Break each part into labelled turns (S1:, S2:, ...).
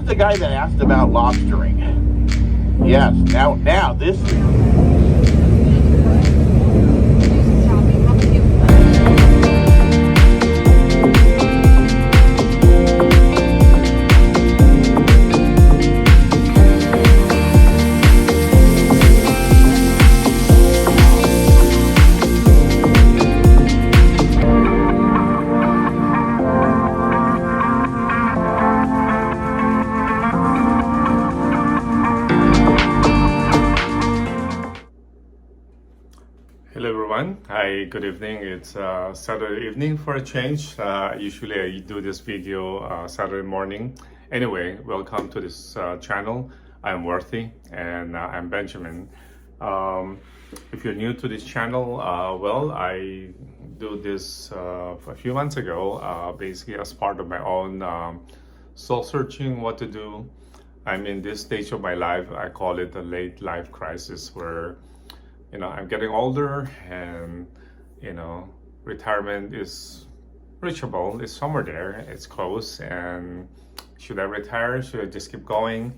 S1: the guy that asked about lobstering. Yes, now this.
S2: Hello everyone. Hi, good evening. It's Saturday evening for a change. Usually I do this video Saturday morning. Anyway, welcome to this channel. I'm Worthy and I'm Benjamin. If you're new to this channel, well, I do this a few months ago, basically as part of my own soul searching, what to do. I'm in this stage of my life. I call it a late life crisis where I'm getting older and, retirement is reachable. It's somewhere there. It's close. And should I retire? Should I just keep going?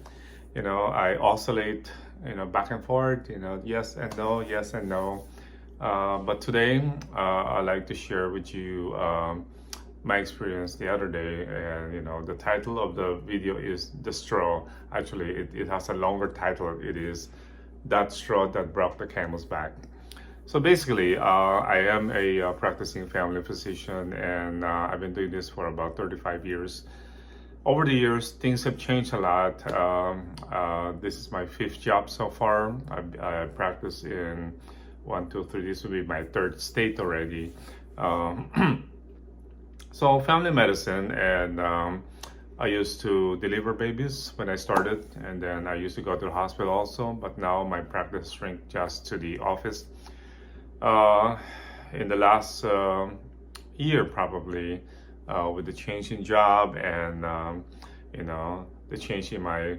S2: I oscillate, back and forth, yes and no, yes and no. But today, I'd like to share with you my experience the other day. And, the title of the video is The Straw. Actually, it has a longer title. It is That Straw That Broke the Camel's Back. So basically, I am a practicing family physician, and I've been doing this for about 35 years. Over the years, things have changed a lot. This is my 5th job so far. I practice in 1, 2, 3. This will be my 3rd state already. So family medicine, and I used to deliver babies when I started, and then I used to go to the hospital also, but now my practice shrink just to the office. In the last year, probably, with the change in job and, the change in my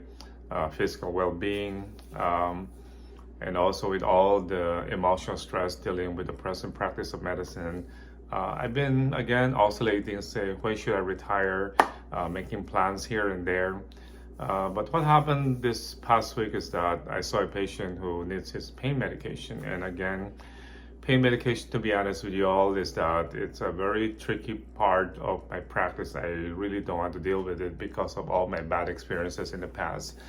S2: physical well-being, and also with all the emotional stress dealing with the present practice of medicine, I've been, again, oscillating, say, when should I retire? Making plans here and there. But what happened this past week is that I saw a patient who needs his pain medication. And again, pain medication, to be honest with you all, is that it's a very tricky part of my practice. I really don't want to deal with it because of all my bad experiences in the past.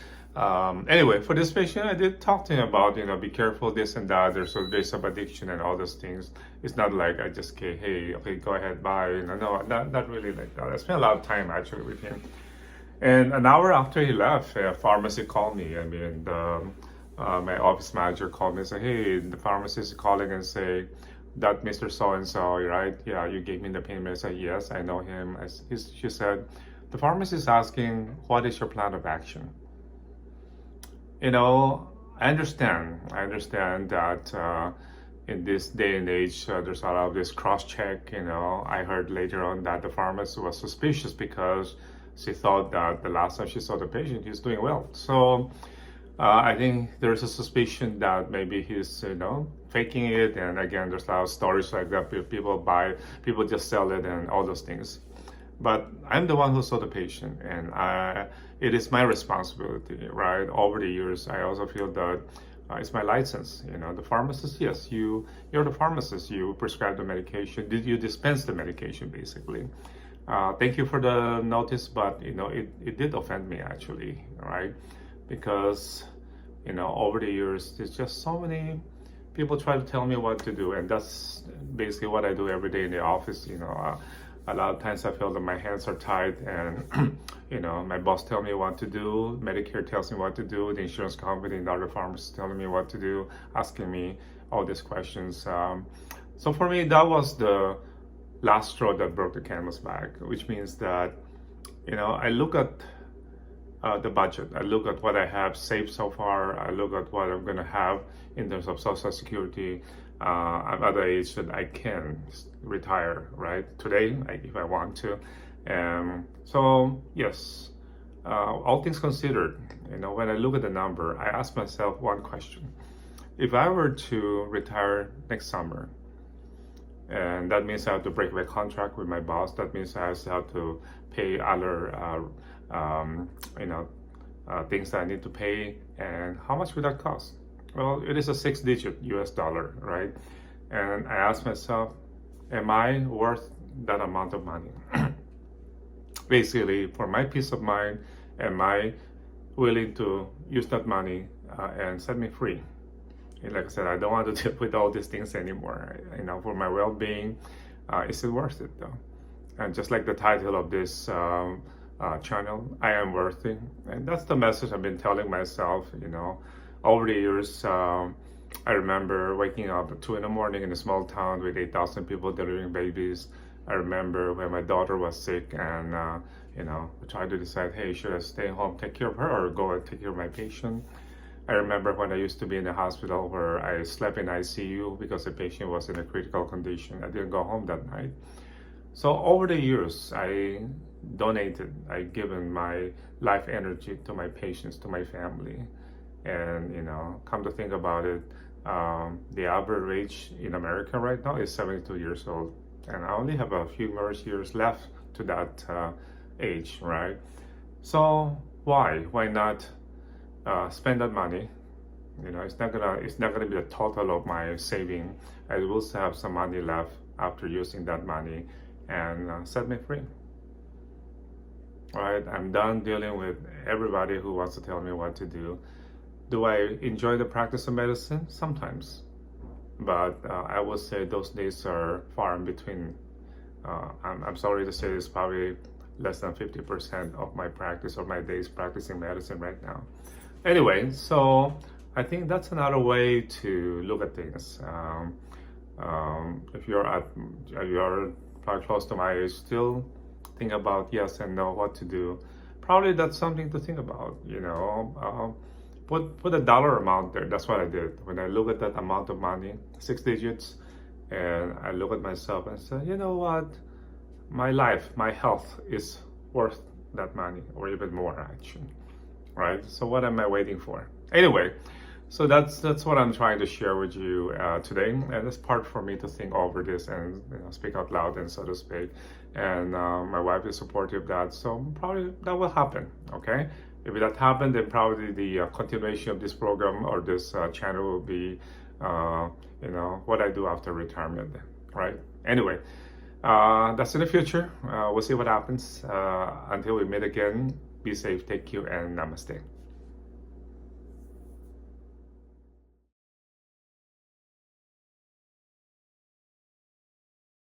S2: Anyway, for this patient, I did talk to him about, be careful, this and that. There's some addiction and all those things. It's not like I just, hey, okay, go ahead, bye. No, not really like that. I spent a lot of time actually with him. And an hour after he left, a pharmacy called me. I mean, my office manager called me and said, hey, the pharmacist is calling and say, that Mr. So-and-so, right? Yeah, you gave me the pain medicine. I said, yes, I know him. She said, the pharmacist is asking, what is your plan of action? I understand that in this day and age, there's a lot of this cross-check. I heard later on that the pharmacist was suspicious because she thought that the last time she saw the patient, he's doing well. So I think there's a suspicion that maybe he's, faking it. And again, there's a lot of stories like that. People just sell it and all those things. But I'm the one who saw the patient, and it is my responsibility, right? Over the years, I also feel that it's my license. The pharmacist, yes, you're the pharmacist. You prescribe the medication. Did you dispense the medication, basically? Thank you for the notice, but it did offend me actually, right? Because over the years, there's just so many people try to tell me what to do, and that's basically what I do every day in the office. A lot of times I feel that my hands are tied, and my boss tells me what to do, Medicare tells me what to do, the insurance company and the other pharmacists telling me what to do, asking me all these questions. So for me, that was the last straw that broke the camel's back, which means that I look at the budget. I look at what I have saved so far. I look at what I'm going to have in terms of Social Security. I'm at the age that I can retire, right? Today, if I want to. So, yes, all things considered, when I look at the number, I ask myself one question. If I were to retire next summer, and that means I have to break my contract with my boss, that means I have to pay other you know, things that I need to pay, and how much would that cost? Well, it is a 6-digit US dollar, right? And I asked myself, am I worth that amount of money? Basically, for my peace of mind, am I willing to use that money and set me free? And like I said, I don't want to deal with all these things anymore. You know, for my well-being, is it worth it though? And just like the title of this channel, I am worthy, and that's the message I've been telling myself. You know, over the years, I remember waking up at 2 in the morning in a small town with 8,000 people delivering babies. I remember when my daughter was sick, and you know, I tried to decide, hey, should I stay home, take care of her, or go and take care of my patient? I remember when I used to be in the hospital where I slept in ICU because the patient was in a critical condition. I didn't go home that night. So over the years, I donated, I given my life energy to my patients, to my family. And, you know, come to think about it, the average age in America right now is 72 years old. And I only have a few more years left to that age, right? So why not spend that money? You know, it's not gonna be the total of my saving. I will still have some money left after using that money, and set me free. All right, I'm done dealing with everybody who wants to tell me what to do. Do I enjoy the practice of medicine? Sometimes, but I would say those days are far in between. I'm sorry to say, it's probably less than 50% of my practice, or my days practicing medicine right now. Anyway, so I think that's another way to look at things. If you're probably close to my age, still think about yes and no, what to do. Probably that's something to think about. You know, put a dollar amount there. That's what I did when I look at that amount of money, 6 digits, and I look at myself and say, you know what, my life, my health is worth that money, or even more actually. Right? So what am I waiting for? Anyway, so that's what I'm trying to share with you today, and it's part for me to think over this and, you know, speak out loud, and so to speak. And my wife is supportive of that, so probably that will happen. Okay, if that happens, then probably the continuation of this program or this channel will be, you know, what I do after retirement. Right? Anyway. That's in the future. We'll see what happens. Until we meet again, be safe, take care, and namaste.